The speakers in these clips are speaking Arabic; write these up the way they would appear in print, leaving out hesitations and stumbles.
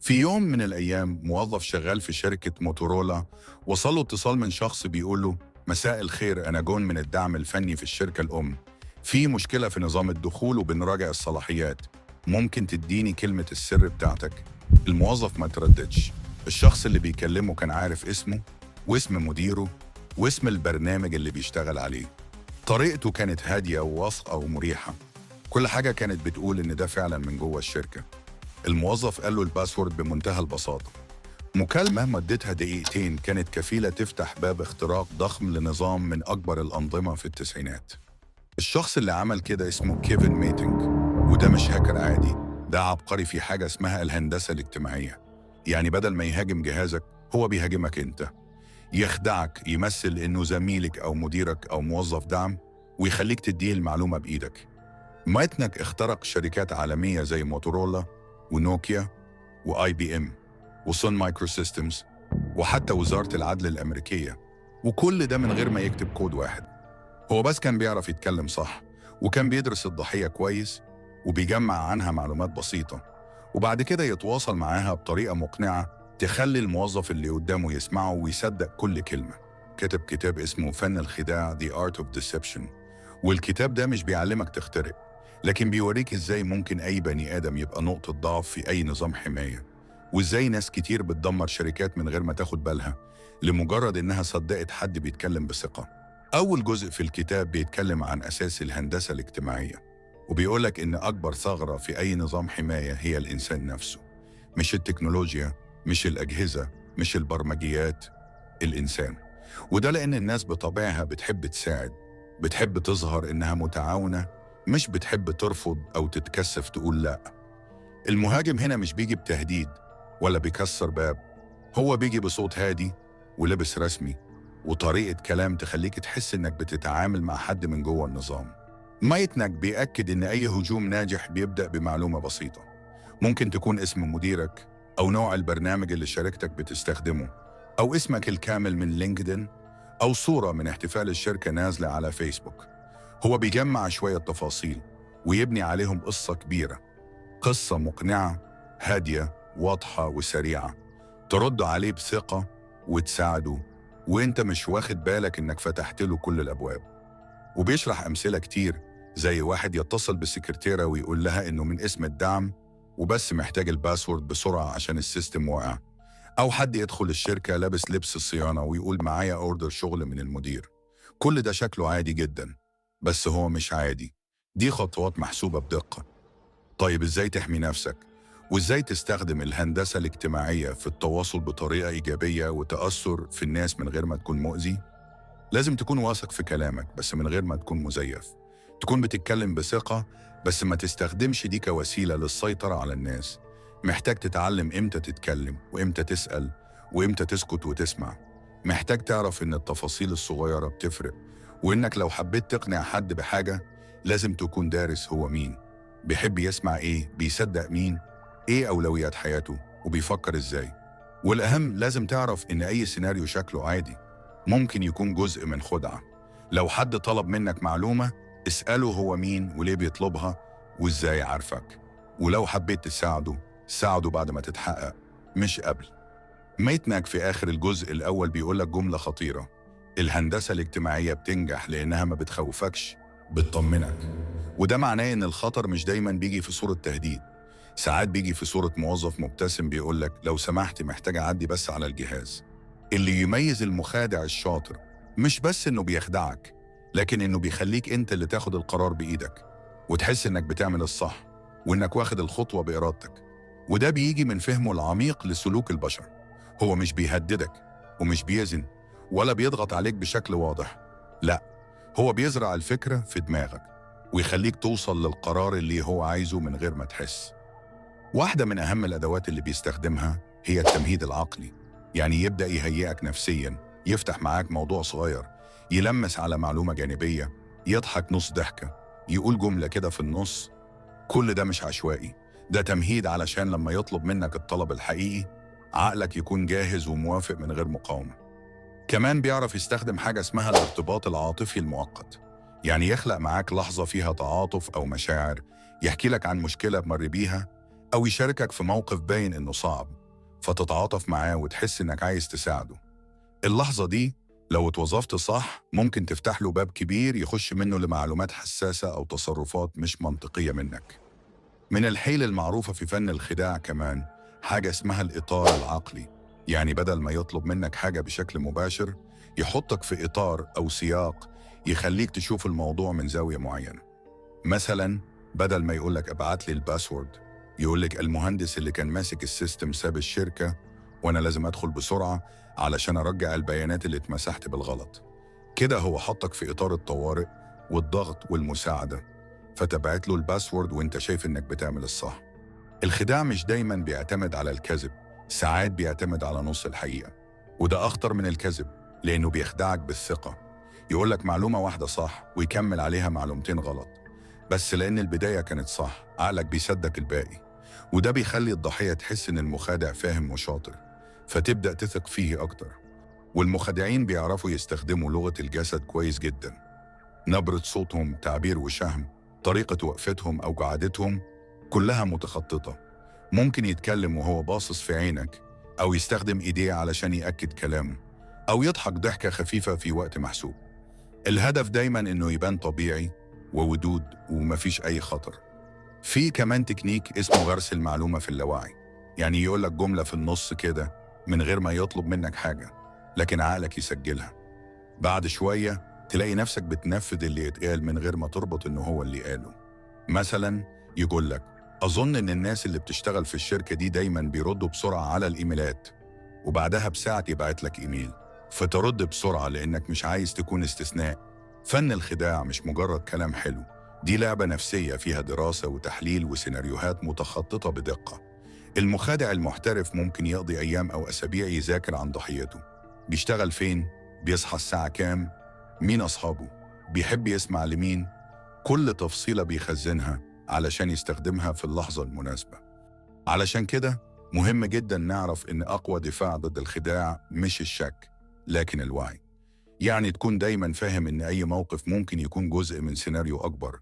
في يوم من الأيام موظف شغال في شركة موتورولا وصله اتصال من شخص بيقول له: مساء الخير، أنا جون من الدعم الفني في الشركة الأم. في مشكلة في نظام الدخول وبنراجع الصلاحيات. ممكن تديني كلمة السر بتاعتك؟ الموظف ما ترددش. الشخص اللي بيكلمه كان عارف اسمه واسم مديره واسم البرنامج اللي بيشتغل عليه. طريقته كانت هادية وواثقة ومريحة. كل حاجة كانت بتقول إن ده فعلا من جوه الشركة. الموظف قال له الباسورد بمنتهى البساطة. مكالمة مدتها دقيقتين كانت كفيلة تفتح باب اختراق ضخم لنظام من أكبر الأنظمة في التسعينات. الشخص اللي عمل كده اسمه كيفن ميتنج، وده مش هاكر عادي، ده عبقري في حاجة اسمها الهندسة الاجتماعية. يعني بدل ما يهاجم جهازك هو بيهاجمك انت. يخدعك، يمثل انه زميلك او مديرك او موظف دعم، ويخليك تديه المعلومة بإيدك. مايتنك اخترق شركات عالمية زي موتورولا ونوكيا واي بي ام وسون مايكرو سيستمز وحتى وزارة العدل الأمريكية، وكل ده من غير ما يكتب كود واحد. هو بس كان بيعرف يتكلم صح، وكان بيدرس الضحية كويس، وبيجمع عنها معلومات بسيطة، وبعد كده يتواصل معاها بطريقة مقنعة تخلي الموظف اللي قدامه يسمعه ويصدق كل كلمة. كتب كتاب اسمه فن الخداع The Art of Deception، والكتاب ده مش بيعلمك تخترق، لكن بيوريك ازاي ممكن أي بني آدم يبقى نقطة ضعف في أي نظام حماية، وازاي ناس كتير بتدمر شركات من غير ما تاخد بالها لمجرد إنها صدقت حد بيتكلم بثقة. أول جزء في الكتاب بيتكلم عن أساس الهندسة الاجتماعية، وبيقولك إن أكبر ثغرة في أي نظام حماية هي الإنسان نفسه، مش التكنولوجيا، مش الأجهزة، مش البرمجيات، الإنسان. وده لأن الناس بطبعها بتحب تساعد، بتحب تظهر إنها متعاونة، مش بتحب ترفض أو تتكسف تقول لأ. المهاجم هنا مش بيجي بتهديد ولا بيكسر باب، هو بيجي بصوت هادي ولبس رسمي وطريقة كلام تخليك تحس إنك بتتعامل مع حد من جوه النظام. مايتنك بيأكد إن أي هجوم ناجح بيبدأ بمعلومة بسيطة، ممكن تكون اسم مديرك أو نوع البرنامج اللي شركتك بتستخدمه أو اسمك الكامل من لينكدين أو صورة من احتفال الشركة نازلة على فيسبوك. هو بيجمع شوية تفاصيل ويبني عليهم قصة كبيرة، قصة مقنعة هادية واضحة وسريعة، ترد عليه بثقة وتساعده وانت مش واخد بالك انك فتحت له كل الابواب. وبيشرح امثلة كتير، زي واحد يتصل بالسكرتيرة ويقول لها انه من اسم الدعم وبس محتاج الباسورد بسرعة عشان السيستم واقع، او حد يدخل الشركة لابس لبس الصيانة ويقول معايا اوردر شغل من المدير. كل ده شكله عادي جدا، بس هو مش عادي. دي خطوات محسوبة بدقة. طيب ازاي تحمي نفسك؟ وازاي تستخدم الهندسة الاجتماعية في التواصل بطريقة إيجابية وتأثر في الناس من غير ما تكون مؤذي؟ لازم تكون واثق في كلامك بس من غير ما تكون مزيف. تكون بتتكلم بثقة بس ما تستخدمش دي كوسيلة للسيطرة على الناس. محتاج تتعلم إمتى تتكلم وإمتى تسأل وإمتى تسكت وتسمع. محتاج تعرف إن التفاصيل الصغيرة بتفرق، وإنك لو حبيت تقنع حد بحاجة لازم تكون دارس هو مين، بيحب يسمع إيه، بيصدق مين، إيه أولويات حياته، وبيفكر إزاي. والأهم لازم تعرف إن أي سيناريو شكله عادي ممكن يكون جزء من خدعة. لو حد طلب منك معلومة اسأله هو مين وليه بيطلبها وإزاي عارفك. ولو حبيت تساعده ساعده بعد ما تتحقق، مش قبل. ميتناك في آخر الجزء الأول بيقولك جملة خطيرة: الهندسة الاجتماعية بتنجح لأنها ما بتخوفكش، بتطمنك. وده معناه إن الخطر مش دايما بيجي في صورة تهديد، ساعات بيجي في صورة موظف مبتسم بيقولك لو سمحت محتاج أعدي بس على الجهاز. اللي يميز المخادع الشاطر مش بس إنه بيخدعك، لكن إنه بيخليك أنت اللي تاخد القرار بإيدك وتحس إنك بتعمل الصح وإنك واخد الخطوة بإرادتك. وده بيجي من فهمه العميق لسلوك البشر. هو مش بيهددك ومش بيزن ولا بيضغط عليك بشكل واضح، لا، هو بيزرع الفكرة في دماغك ويخليك توصل للقرار اللي هو عايزه من غير ما تحس. واحدة من أهم الأدوات اللي بيستخدمها هي التمهيد العقلي. يعني يبدأ يهيئك نفسياً، يفتح معاك موضوع صغير، يلمس على معلومة جانبية، يضحك نص ضحكة، يقول جملة كده في النص. كل ده مش عشوائي، ده تمهيد علشان لما يطلب منك الطلب الحقيقي عقلك يكون جاهز وموافق من غير مقاومة. كمان بيعرف يستخدم حاجة اسمها الارتباط العاطفي المؤقت. يعني يخلق معاك لحظة فيها تعاطف أو مشاعر، يحكي لك عن مشكلة مر بيها أو يشاركك في موقف باين إنه صعب، فتتعاطف معاه وتحس إنك عايز تساعده. اللحظة دي لو اتوظفت صح ممكن تفتح له باب كبير يخش منه لمعلومات حساسة أو تصرفات مش منطقية منك. من الحيل المعروفة في فن الخداع كمان حاجة اسمها الإطار العقلي، يعني بدل ما يطلب منك حاجة بشكل مباشر يحطك في إطار أو سياق يخليك تشوف الموضوع من زاوية معينة. مثلا بدل ما يقولك ابعت لي الباسورد يقولك المهندس اللي كان ماسك السيستم ساب الشركة وأنا لازم أدخل بسرعة علشان أرجع البيانات اللي اتمسحت بالغلط. كده هو حطك في إطار الطوارئ والضغط والمساعدة، فتبعت له الباسورد وانت شايف انك بتعمل الصح. الخداع مش دايما بيعتمد على الكذب، ساعات بيعتمد على نص الحقيقة، وده أخطر من الكذب لأنه بيخدعك بالثقة. يقولك معلومة واحدة صح ويكمل عليها معلومتين غلط، بس لأن البداية كانت صح عقلك بيصدق الباقي، وده بيخلي الضحية تحس إن المخادع فاهم وشاطر، فتبدأ تثق فيه أكتر. والمخادعين بيعرفوا يستخدموا لغة الجسد كويس جدا، نبرة صوتهم، تعبير وشهم، طريقة وقفتهم أو قعدتهم كلها متخططة. ممكن يتكلم وهو باصص في عينك، أو يستخدم إيديه علشان يأكد كلامه، أو يضحك ضحكة خفيفة في وقت محسوب. الهدف دايما إنه يبان طبيعي وودود ومفيش أي خطر. في كمان تكنيك اسمه غرس المعلومة في اللاوعي، يعني يقولك جملة في النص كده من غير ما يطلب منك حاجة، لكن عقلك يسجلها. بعد شوية تلاقي نفسك بتنفذ اللي يتقال من غير ما تربط إنه هو اللي قاله. مثلا يقول لك أظن إن الناس اللي بتشتغل في الشركة دي دايما بيردوا بسرعة على الإيميلات، وبعدها بساعة يبعت لك إيميل فترد بسرعة لأنك مش عايز تكون استثناء. فن الخداع مش مجرد كلام حلو، دي لعبة نفسية فيها دراسة وتحليل وسيناريوهات متخططة بدقة. المخادع المحترف ممكن يقضي أيام أو أسابيع يذاكر عن ضحيته، بيشتغل فين، بيصحى الساعة كام، مين أصحابه، بيحب يسمع لمين. كل تفصيلة بيخزنها علشان يستخدمها في اللحظة المناسبة. علشان كده مهم جدا نعرف إن أقوى دفاع ضد الخداع مش الشك لكن الوعي. يعني تكون دايما فاهم إن أي موقف ممكن يكون جزء من سيناريو أكبر،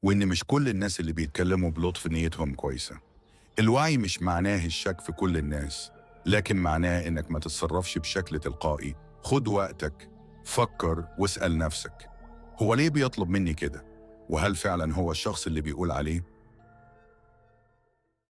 وإن مش كل الناس اللي بيتكلموا بلطف نيتهم كويسة. الوعي مش معناه الشك في كل الناس، لكن معناه إنك ما تتصرفش بشكل تلقائي. خد وقتك، فكر واسأل نفسك هو ليه بيطلب مني كده؟ وهل فعلا هو الشخص اللي بيقول عليه؟